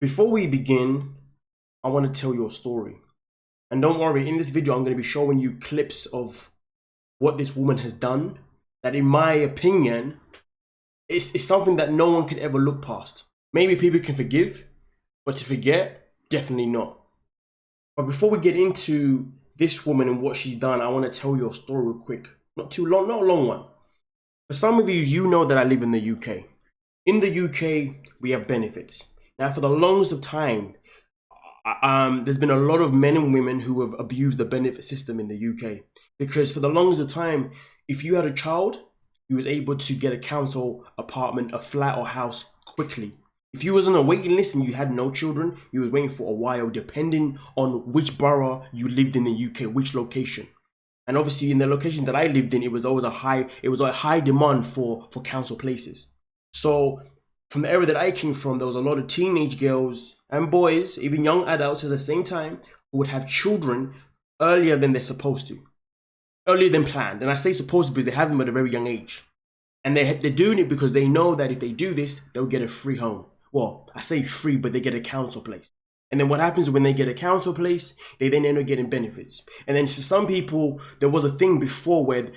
Before we begin, I want to tell you a story. And don't worry, in this video, I'm going to be showing you clips of what this woman has done that, in my opinion, is something that no one could ever look past. Maybe people can forgive, but to forget, definitely not. But before we get into this woman and what she's done, I want to tell you a story real quick. Not too long, not a long one. For some of you know that I live in the UK. In the UK, we have benefits. Now, for the longest of time, there's been a lot of men and women who have abused the benefit system in the UK. Because for the longest of time, if you had a child, you was able to get a council apartment, a flat or house quickly. If you was on a waiting list and you had no children, you was waiting for a while, depending on which borough you lived in the UK, which location. And obviously, in the location that I lived in, it was always a high demand for council places. So from the area that I came from, there was a lot of teenage girls and boys, even young adults at the same time, who would have children earlier than they're supposed to, earlier than planned. And I say supposed to because they have them at a very young age. And they're doing it because they know that if they do this, they'll get a free home. Well, I say free, but they get a council place. And then what happens when they get a council place, they then end up getting benefits. And then for some people, there was a thing before where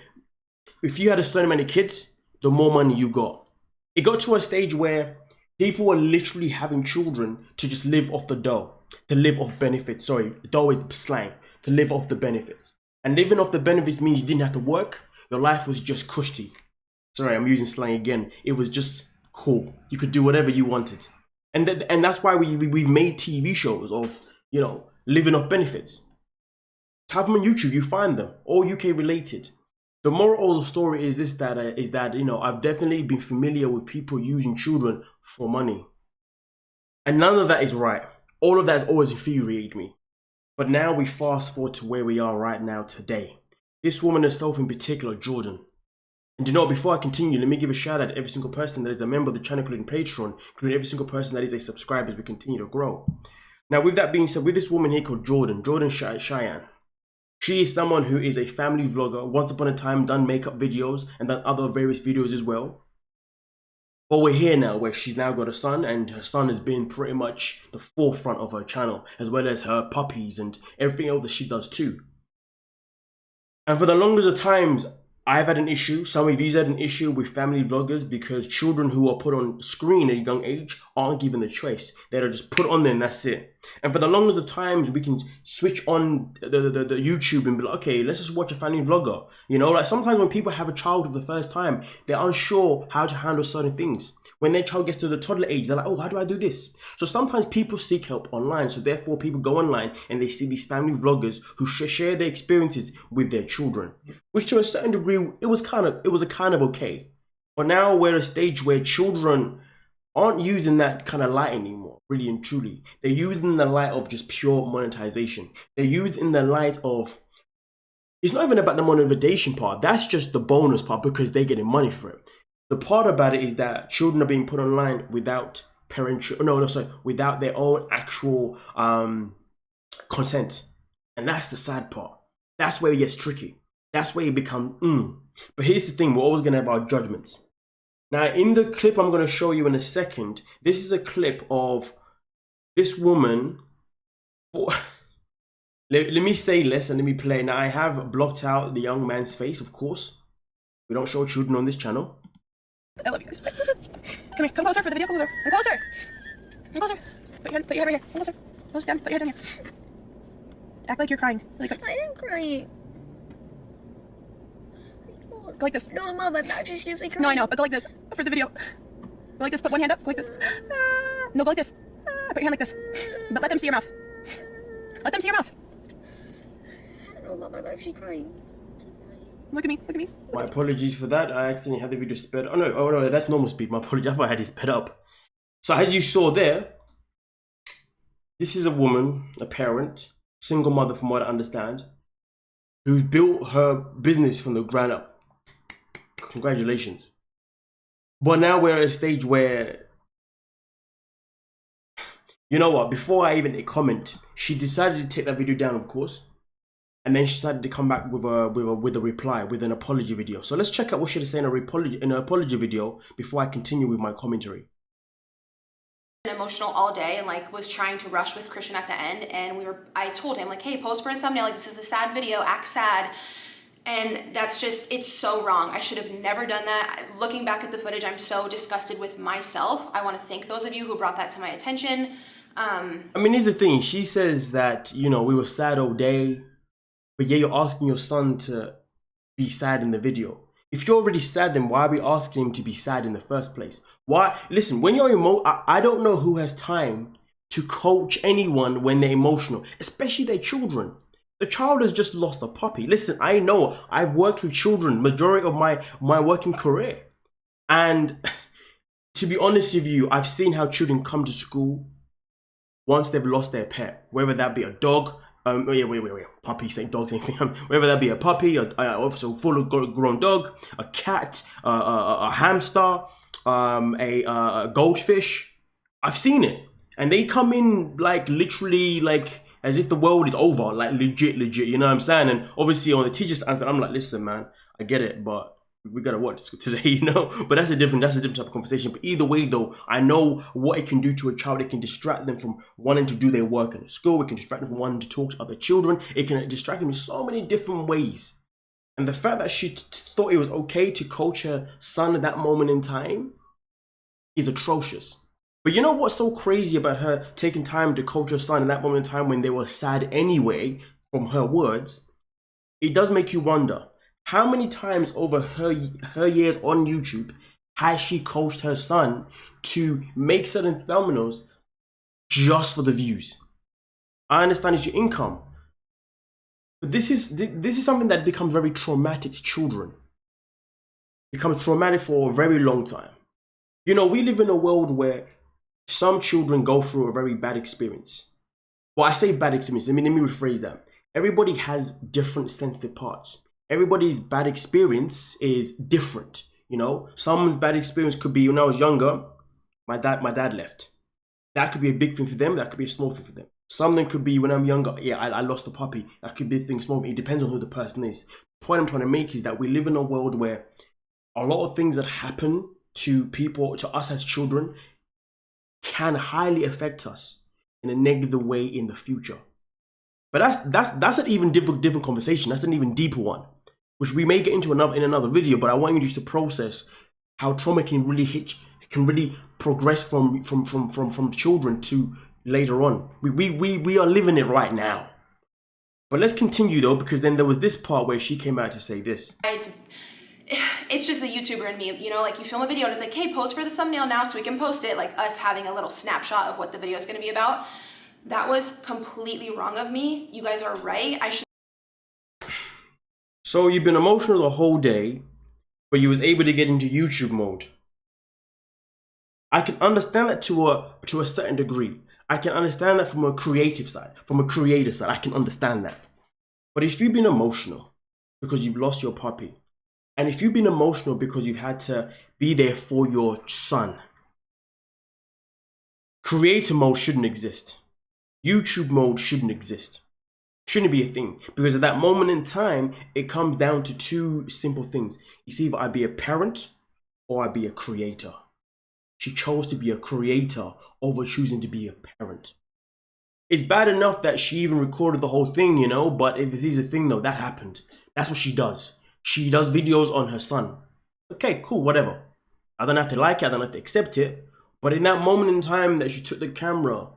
if you had a certain amount of kids, the more money you got. It got to a stage where people were literally having children to just live off the dough, to live off benefits. Sorry, dough is slang, to live off the benefits. And living off the benefits means you didn't have to work. Your life was just cushy. Sorry, I'm using slang again. It was just cool. You could do whatever you wanted. And that's why we've made TV shows of, you know, living off benefits. Type them on YouTube, you find them, all UK related. The moral of the story is that you know, I've definitely been familiar with people using children for money. And none of that is right. All of that has always infuriated me. But now we fast forward to where we are right now today. This woman herself in particular, Jordan. And you know, before I continue, let me give a shout out to every single person that is a member of the channel, including Patreon, including every single person that is a subscriber as we continue to grow. Now, with that being said, with this woman here called Jordan Cheyenne, she is someone who is a family vlogger, once upon a time done makeup videos and done other various videos as well. But we're here now where she's now got a son, and her son has been pretty much the forefront of her channel, as well as her puppies and everything else that she does too. And for the longest of times, I've had an issue, some of you had an issue with family vloggers because children who are put on screen at a young age aren't given the choice. They're just put on there and that's it. And for the longest of times, we can switch on the YouTube and be like, okay, let's just watch a family vlogger. You know, like sometimes when people have a child for the first time, they're unsure how to handle certain things. When their child gets to the toddler age, they're like, oh, how do I do this? So sometimes people seek help online. So therefore people go online and they see these family vloggers who share their experiences with their children, which to a certain degree, it was kind of okay. But now we're at a stage where children aren't using that kind of light anymore, really and truly. They're using the light of just pure monetization. They're used in the light of, it's not even about the monetization part. That's just the bonus part because they're getting money for it. The part about it is that children are being put online without without their own actual consent. And that's the sad part. That's where it gets tricky. That's where you become, But here's the thing, we're always going to have our judgments. Now, in the clip I'm going to show you in a second, this is a clip of this woman. Let me say less and let me play. Now, I have blocked out the young man's face, of course. We don't show children on this channel. I love you guys. Come here, come closer for the video. Come closer. Come closer. Come closer. Put your head right here. Come closer. Close down. Put your head down here. Act like you're crying. Really quick. I am crying. Go like this. No, Mom, I'm not just usually crying. No, I know, but go like this for the video. Go like this. Put one hand up. Go like this. No, go like this. Put your hand like this. But let them see your mouth. Let them see your mouth. No, Mom, I'm actually crying. Look at me. Look at me. My apologies for that. I accidentally had the video sped up. Oh no, that's normal speed. My apologies. I thought I had it sped up. So as you saw there, this is a woman, a parent, single mother from what I understand, who built her business from the ground up. Congratulations. But now we're at a stage where, you know what, before I even comment, she decided to take that video down, of course. And then she decided to come back with a reply, with an apology video. So let's check out what she had to say in her apology video before I continue with my commentary. emotional all day and like was trying to rush with Christian at the end, and I told him like, hey, pose for a thumbnail, like this is a sad video, act sad. And that's just, it's so wrong. I should have never done that. Looking back at the footage, I'm so disgusted with myself. I want to thank those of you who brought that to my attention. I mean, here's the thing. She says that, you know, we were sad all day, but yeah, you're asking your son to be sad in the video. If you're already sad, then why are we asking him to be sad in the first place? Why? Listen, when you're I don't know who has time to coach anyone when they're emotional, especially their children. The child has just lost a puppy. Listen, I know I've worked with children majority of my working career. And to be honest with you, I've seen how children come to school once they've lost their pet, whether that be a dog, puppy, same dog, same thing. Whether that be a puppy, also full grown dog, a cat, a hamster, a goldfish. I've seen it. And they come in like literally like as if the world is over, like legit, you know what I'm saying? And obviously on the teacher's aspect, I'm like, listen, man, I get it, but we gotta watch today, you know? But that's a different type of conversation. But either way though, I know what it can do to a child. It can distract them from wanting to do their work in school. It can distract them from wanting to talk to other children. It can distract them in so many different ways. And the fact that she thought it was okay to coach her son at that moment in time is atrocious. But you know what's so crazy about her taking time to coach her son in that moment in time when they were sad anyway, from her words? It does make you wonder, how many times over her years on YouTube has she coached her son to make certain thumbnails just for the views? I understand it's your income, but this is something that becomes very traumatic to children. It becomes traumatic for a very long time. You know, we live in a world where some children go through a very bad experience. Well, I say bad experience, let me rephrase that. Everybody has different sensitive parts. Everybody's bad experience is different. You know, someone's bad experience could be when I was younger, my dad left. That could be a big thing for them, that could be a small thing for them. Something could be when I'm younger, yeah, I lost a puppy. That could be a thing, small thing. It depends on who the person is. The point I'm trying to make is that we live in a world where a lot of things that happen to people, to us as children, can highly affect us in a negative way in the future. But that's an even different conversation. That's an even deeper one, which we may get into in another video. But I want you just to process how trauma can really progress from children to later on. We are living it right now. But let's continue though, because then there was this part where she came out to say this. It's just the YouTuber in me, you know, like you film a video and it's like, hey, pose for the thumbnail now so we can post it, like us having a little snapshot of what the video is going to be about. That was completely wrong of me. You guys are right. So you've been emotional the whole day, but you was able to get into YouTube mode. I can understand that to a certain degree. I can understand that from a creative side, from a creator side. I can understand that. But if you've been emotional because you've lost your puppy, and if you've been emotional because you've had to be there for your son, creator mode shouldn't exist. YouTube mode shouldn't exist. Shouldn't be a thing. Because at that moment in time, it comes down to two simple things. It's either I be a parent or I be a creator. She chose to be a creator over choosing to be a parent. It's bad enough that she even recorded the whole thing, you know, but here's the thing though, that happened. That's what she does. She does videos on her son. Okay, cool, whatever. I don't have to like it, I don't have to accept it. But in that moment in time that she took the camera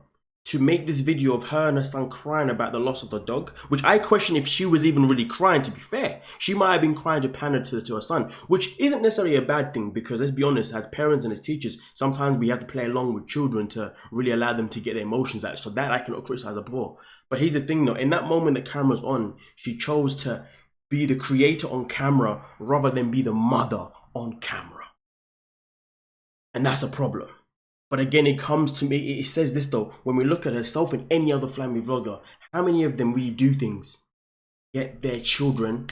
to make this video of her and her son crying about the loss of the dog, which I question if she was even really crying, to be fair. She might have been crying to pander to her son, which isn't necessarily a bad thing because let's be honest, as parents and as teachers, sometimes we have to play along with children to really allow them to get their emotions out. So that I cannot criticize her for. But here's the thing though, in that moment the camera's on, she chose to be the creator on camera rather than be the mother on camera. And that's a problem. But again, it comes to me, it says this though, when we look at herself and any other family vlogger, how many of them really do things, get their children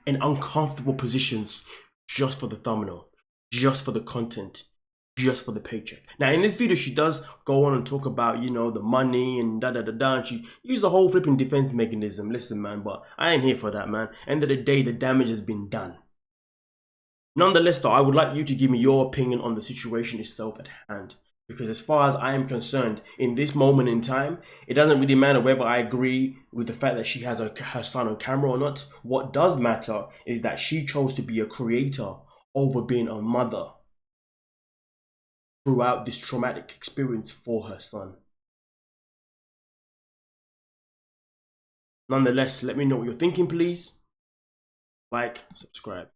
in uncomfortable positions just for the thumbnail, just for the content, just for the paycheck. Now in this video, she does go on and talk about, you know, the money and and she used the whole flipping defense mechanism. Listen, man, but I ain't here for that, man. End of the day, the damage has been done. Nonetheless, though, I would like you to give me your opinion on the situation itself at hand. Because as far as I am concerned, in this moment in time, it doesn't really matter whether I agree with the fact that she has her son on camera or not. What does matter is that she chose to be a creator over being a mother throughout this traumatic experience for her son. Nonetheless, let me know what you're thinking, please. Like, subscribe.